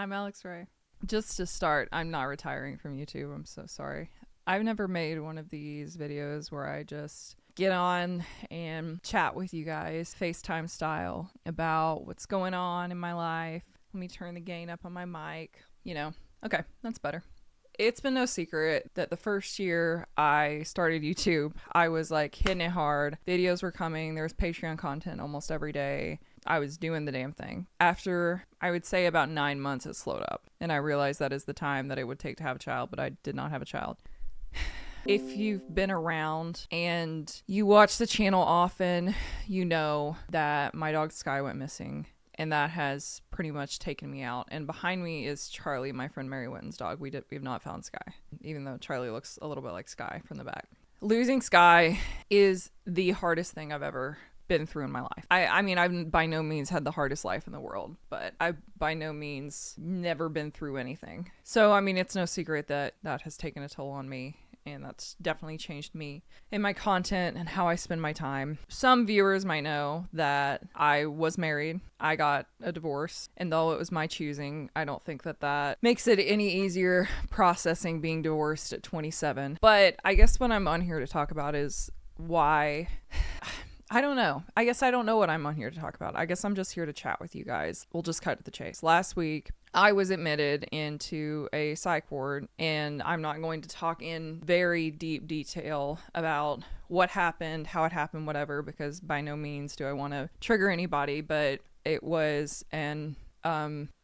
I'm Alex Ray. Just to start, I'm not retiring from YouTube. I'm so sorry. I've never made one of these videos where I just get on and chat with you guys, FaceTime style, about what's going on in my life. Let me turn the gain up on my mic. Okay, that's better. It's been no secret that the first year I started YouTube, I was like hitting it hard. Videos were coming. There was Patreon content almost every day. I was doing the damn thing. After, I would say about 9 months, it slowed up. And I realized that is the time that it would take to have a child, but I did not have a child. If you've been around and you watch the channel often, you know that my dog Sky went missing. And that has pretty much taken me out. And behind me is Charlie, my friend Mary Witten's dog. We have not found Sky, even though Charlie looks a little bit like Sky from the back. Losing Sky is the hardest thing I've ever been through in my life. I mean, I've by no means had the hardest life in the world, but I've by no means never been through anything. So, I mean, it's no secret that that has taken a toll on me. And that's definitely changed me and my content and how I spend my time. Some viewers might know that I was married. I got a divorce. And though it was my choosing, I don't think that that makes it any easier processing being divorced at 27. But I guess what I'm on here to talk about is why... I don't know. I guess I don't know what I'm on here to talk about. I guess I'm just here to chat with you guys. We'll just cut to the chase. Last week, I was admitted into a psych ward, and I'm not going to talk in very deep detail about what happened, how it happened, whatever, because by no means do I want to trigger anybody, but it was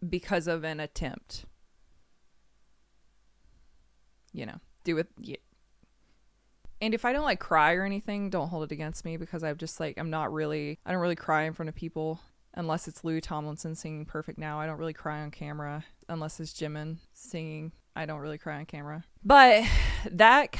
because of an attempt. Do it. Yeah. And if I don't cry or anything, don't hold it against me, because I don't really cry in front of people unless it's Louis Tomlinson singing Perfect Now. I don't really cry on camera unless it's Jimin singing. I don't really cry on camera. But that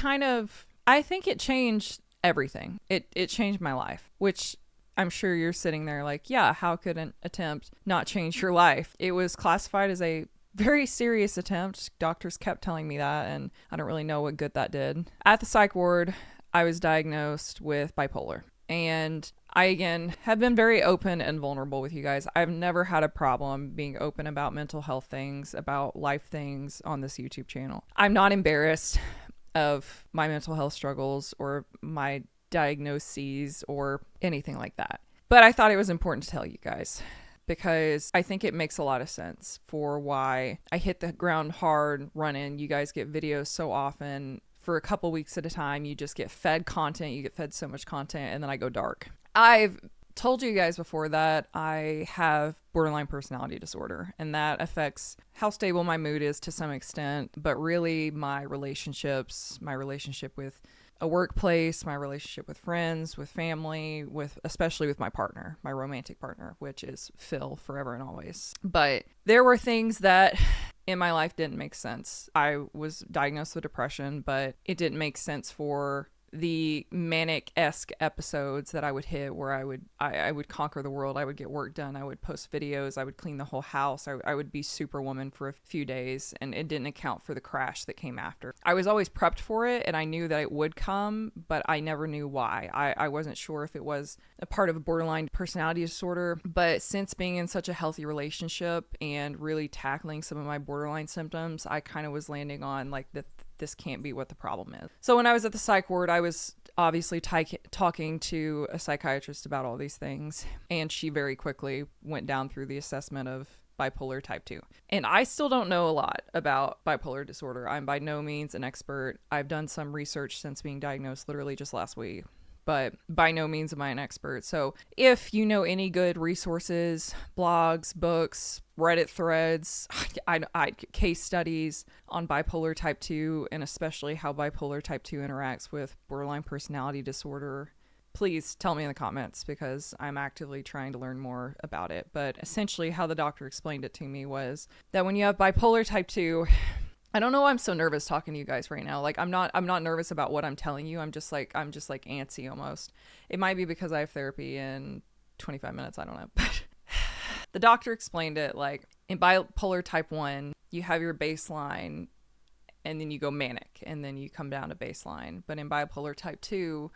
I think it changed everything. It changed my life, which I'm sure you're sitting there like, yeah, how could an attempt not change your life? It was classified as a very serious attempt. Doctors kept telling me that, and I don't really know what good that did. At the psych ward, I was diagnosed with bipolar. And I, again, have been very open and vulnerable with you guys. I've never had a problem being open about mental health things, about life things on this YouTube channel. I'm not embarrassed of my mental health struggles or my diagnoses or anything like that. But I thought it was important to tell you guys, because I think it makes a lot of sense for why I hit the ground hard running. You guys get videos so often. For a couple weeks at a time, you just get fed content. You get fed so much content, and then I go dark. I've told you guys before that I have borderline personality disorder, and that affects how stable my mood is to some extent, but really my relationships, my relationship with a workplace, my relationship with friends, with family, especially with my partner, my romantic partner, which is Phil forever and always. But there were things that in my life didn't make sense. I was diagnosed with depression, but it didn't make sense for the manic-esque episodes that I would hit, where I would conquer the world, I would get work done, I would post videos, I would clean the whole house, I would be Superwoman for a few days, and it didn't account for the crash that came after. I was always prepped for it, and I knew that it would come, but I never knew why. I wasn't sure if it was a part of a borderline personality disorder, but since being in such a healthy relationship and really tackling some of my borderline symptoms, I kind of was landing on this can't be what the problem is. So when I was at the psych ward, I was obviously talking to a psychiatrist about all these things, and she very quickly went down through the assessment of bipolar type 2. And I still don't know a lot about bipolar disorder. I'm by no means an expert. I've done some research since being diagnosed literally just last week, but by no means am I an expert. So if you know any good resources, blogs, books, Reddit threads, case studies on bipolar type 2, and especially how bipolar type 2 interacts with borderline personality disorder, please tell me in the comments, because I'm actively trying to learn more about it. But essentially how the doctor explained it to me was that when you have bipolar type 2, I don't know why I'm so nervous talking to you guys right now. I'm not nervous about what I'm telling you. I'm just antsy almost. It might be because I have therapy in 25 minutes. I don't know. But the doctor explained it in bipolar type 1, you have your baseline and then you go manic and then you come down to baseline. But in bipolar type 2,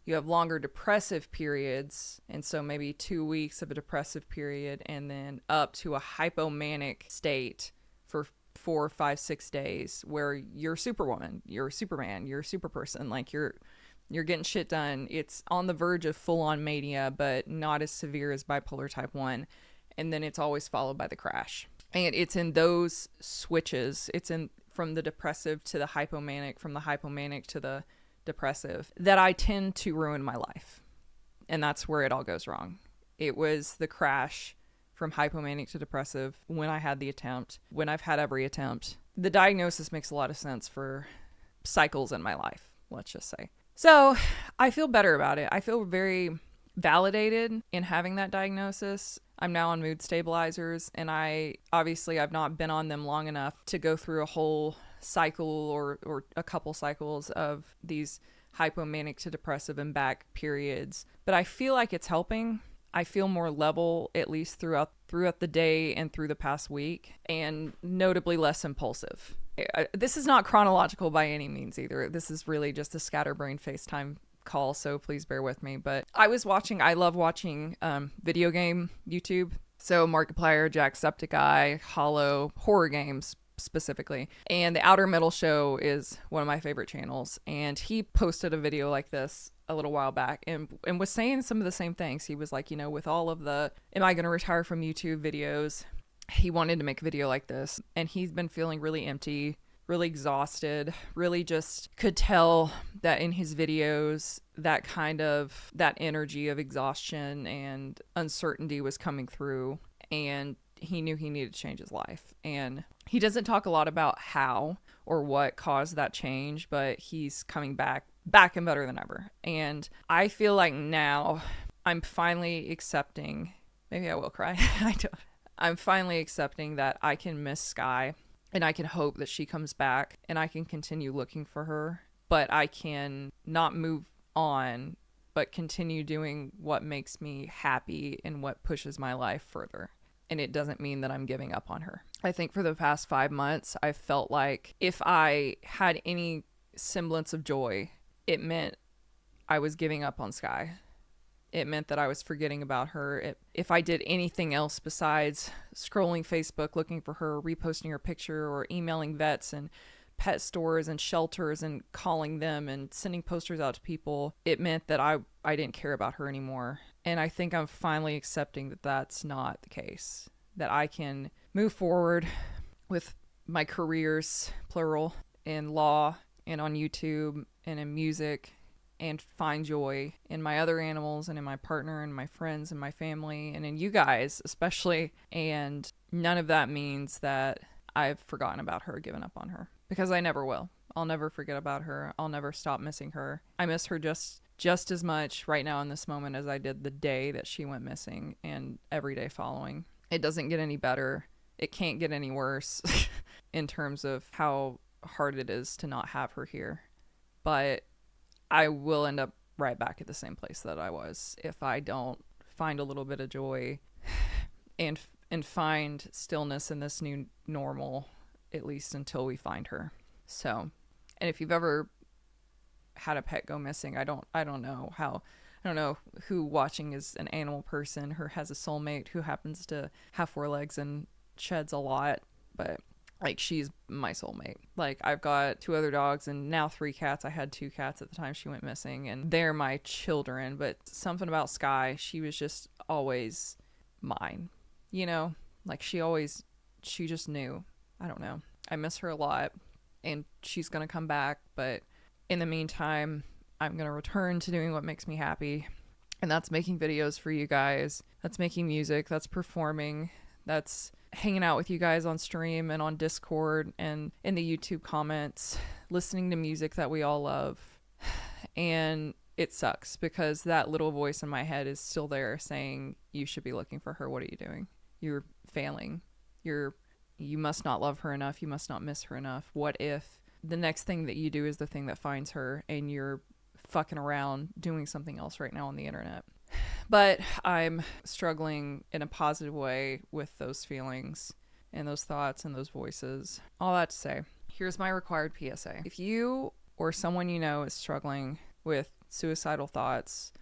you have longer depressive periods. And so maybe 2 weeks of a depressive period and then up to a hypomanic state for 4, 5, 6 days where you're Superwoman, you're Superman, you're super person, like you're getting shit done. It's on the verge of full-on mania, but not as severe as bipolar type 1. And then it's always followed by the crash. And it's in those switches, it's in from the depressive to the hypomanic, from the hypomanic to the depressive, that I tend to ruin my life. And that's where it all goes wrong. It was the crash from hypomanic to depressive when I had the attempt, when I've had every attempt. The diagnosis makes a lot of sense for cycles in my life, let's just say. So I feel better about it. I feel very validated in having that diagnosis. I'm now on mood stabilizers, and I've not been on them long enough to go through a whole cycle or a couple cycles of these hypomanic to depressive and back periods. But I feel like it's helping. I feel more level, at least throughout the day and through the past week, and notably less impulsive. This is not chronological by any means either. This is really just a scatterbrained FaceTime call, so please bear with me. But I love watching video game YouTube. So Markiplier, Jacksepticeye, Hollow, horror games specifically. And the Outer Middle Show is one of my favorite channels. And he posted a video like this a little while back and was saying some of the same things. He was like, with all of the, am I going to retire from YouTube videos? He wanted to make a video like this. And he's been feeling really empty, really exhausted, really just could tell that in his videos, that energy of exhaustion and uncertainty was coming through. And he knew he needed to change his life. And he doesn't talk a lot about how or what caused that change, but he's coming back and better than ever. And I feel like now I'm finally accepting, maybe I will cry. I'm finally accepting that I can miss Sky and I can hope that she comes back and I can continue looking for her, but I can not move on, but continue doing what makes me happy and what pushes my life further. And it doesn't mean that I'm giving up on her. I think for the past 5 months, I felt like if I had any semblance of joy, it meant I was giving up on Sky. It meant that I was forgetting about her. If I did anything else besides scrolling Facebook, looking for her, reposting her picture, or emailing vets and pet stores and shelters and calling them and sending posters out to people, it meant that I didn't care about her anymore. And I think I'm finally accepting that that's not the case, that I can move forward with my careers, plural, in law and on YouTube and in music, and find joy in my other animals and in my partner and my friends and my family and in you guys especially. And none of that means that I've forgotten about her, given up on her, because I never will. I'll never forget about her. I'll never stop missing her. I miss her just as much right now in this moment as I did the day that she went missing and every day following. It doesn't get any better. It can't get any worse in terms of how hard it is to not have her here. But I will end up right back at the same place that I was if I don't find a little bit of joy and find stillness in this new normal, at least until we find her. So, and if you've ever had a pet go missing, I don't know who watching is an animal person who has a soulmate who happens to have 4 legs and sheds a lot, but like, she's my soulmate. Like, I've got 2 other dogs and now 3 cats. I had 2 cats at the time she went missing, and they're my children. But something about Sky, she was just always mine. Like, she just knew. I don't know. I miss her a lot, and she's going to come back. But in the meantime, I'm going to return to doing what makes me happy. And that's making videos for you guys. That's making music. That's performing. That's hanging out with you guys on stream and on Discord and in the YouTube comments, listening to music that we all love. And it sucks because that little voice in my head is still there saying, you should be looking for her. What are you doing? You're failing. You must not love her enough. You must not miss her enough. What if the next thing that you do is the thing that finds her and you're fucking around doing something else right now on the internet? But I'm struggling in a positive way with those feelings and those thoughts and those voices. All that to say, here's my required PSA. If you or someone you know is struggling with suicidal thoughts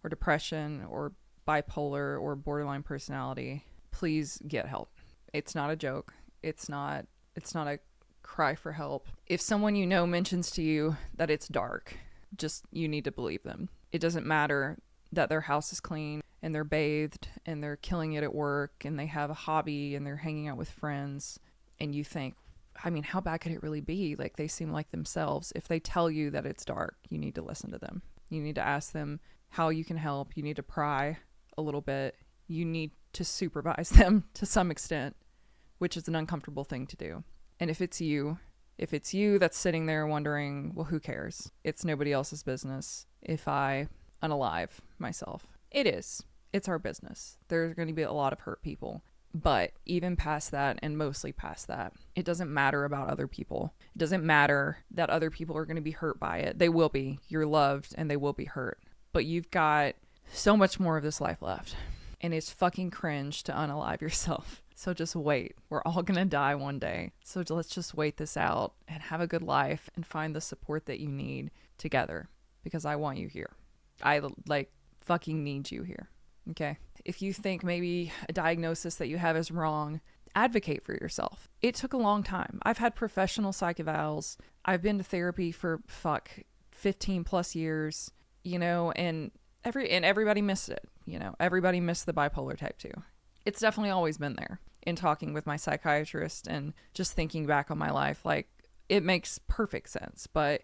or depression or bipolar or borderline personality, please get help. It's not a joke. It's not It's not a cry for help. If someone you know mentions to you that it's dark, just you need to believe them. It doesn't matter that their house is clean and they're bathed and they're killing it at work and they have a hobby and they're hanging out with friends, and you think, I mean, how bad could it really be? Like, they seem like themselves. If they tell you that it's dark, you need to listen to them. You need to ask them how you can help. You need to pry a little bit. You need to supervise them to some extent, which is an uncomfortable thing to do. And if it's you that's sitting there wondering, well, who cares? It's nobody else's business if I unalive myself. It is. It's our business. There's going to be a lot of hurt people. But even past that, and mostly past that, it doesn't matter about other people. It doesn't matter that other people are going to be hurt by it. They will be. You're loved and they will be hurt. But you've got so much more of this life left. And it's fucking cringe to unalive yourself. So just wait. We're all going to die one day. So let's just wait this out and have a good life and find the support that you need together. Because I want you here. I fucking need you here. Okay? If you think maybe a diagnosis that you have is wrong, advocate for yourself. It took a long time. I've had professional psych evals. I've been to therapy for 15 plus years, and everybody missed it. Everybody missed the bipolar type 2. It's definitely always been there. In talking with my psychiatrist and just thinking back on my life, it makes perfect sense. But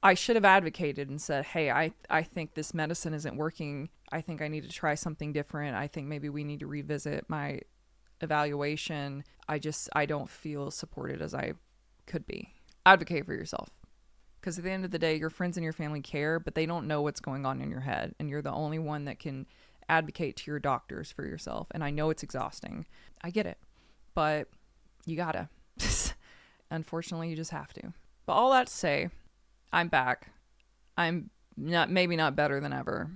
I should have advocated and said, hey, I think this medicine isn't working. I think I need to try something different. I think maybe we need to revisit my evaluation. I don't feel supported as I could be. Advocate for yourself. Because at the end of the day, your friends and your family care, but they don't know what's going on in your head. And you're the only one that can advocate to your doctors for yourself. And I know it's exhausting. I get it. But you gotta. Unfortunately, you just have to. But all that to say, I'm back. I'm maybe not better than ever,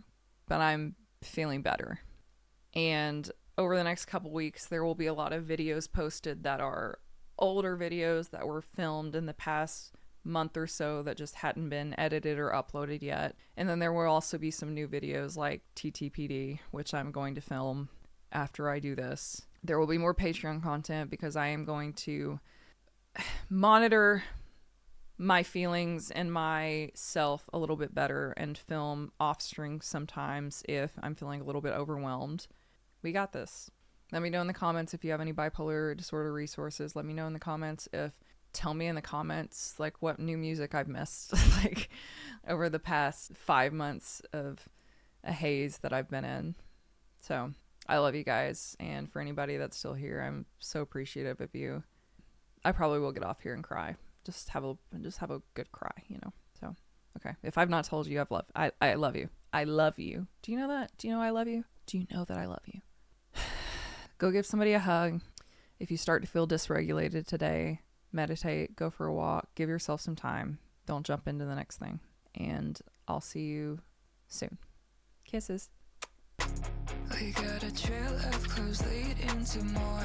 but I'm feeling better. And over the next couple weeks, there will be a lot of videos posted that are older videos that were filmed in the past month or so that just hadn't been edited or uploaded yet. And then there will also be some new videos like TTPD, which I'm going to film after I do this. There will be more Patreon content because I am going to monitor my feelings and myself a little bit better and film off string sometimes if I'm feeling a little bit overwhelmed. We got this. Let me know in the comments if you have any bipolar disorder resources. Let me know in the comments tell me in the comments what new music I've missed over the past 5 months of a haze that I've been in. So I love you guys, and for anybody that's still here, I'm so appreciative of you. I probably will get off here and cry. Just have a good cry, So, okay. If I've not told you, I love you. I love you. Do you know that? Do you know I love you? Do you know that I love you? Go give somebody a hug. If you start to feel dysregulated today, meditate, go for a walk, give yourself some time. Don't jump into the next thing. And I'll see you soon. Kisses. We got a trail of clothes lead into more.